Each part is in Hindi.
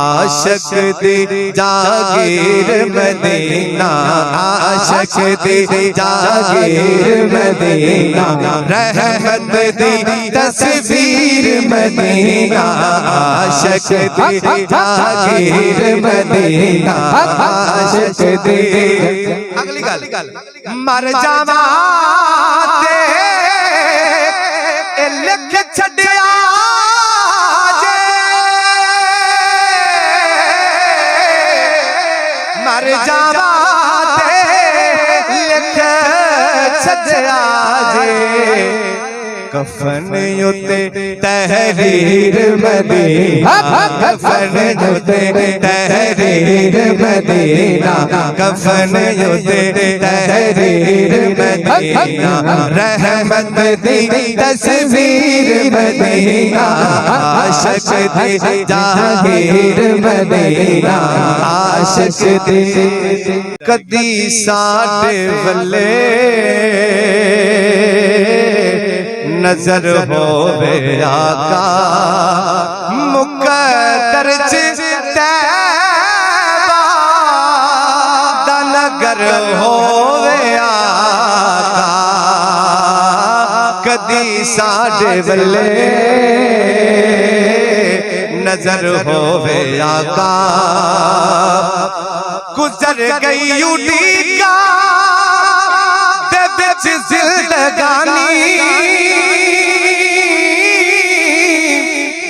आशक दे जागीर मदीना, आशक दे जागीर मदीना, रहमत दी तस्वीर मदीना, आशक दे जागीर मदीना, आशक दे। अगली गल मर जावा ते लिख छड़िया मर जावा ते लिख छड़िया जे कफन उते तहरीर मदीना, कफन उते तहरीर मदीना, कफन उते तहरीर मदीना, रहमत दी तस्वीर मदीना, आशिक दे जागीर मदीना, आशिक दे। कदी साडे वल्ले नजर होवे आका, मुकद्दर च तैबा दा नगर होवे आका, कदी साडे वल्ले नजर होवे आका, गुजर गई उड़ीका दे विच जिंदगानी,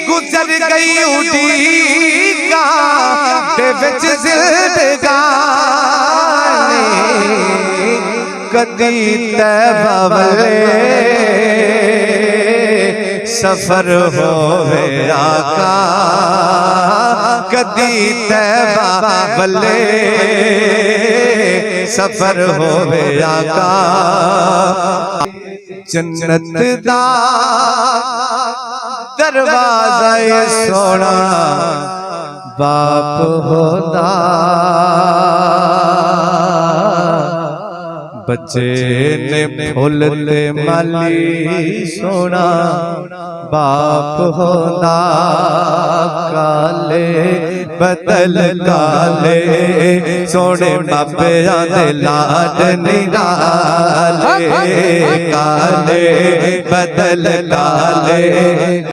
गुजर गई उड़ीका दे विच जिंदगानी, कदी तैबा वल्ले सफर होवे आका, कदी तैबा वल्ले सफर होवे आका। जन्नत दा दरवाजा सोना बाप होदा, बच्चे ने फुल ते माली सोना बाप होदा, काले बदल काले सोने बापियां दे लाड निराले, काले बदल काले।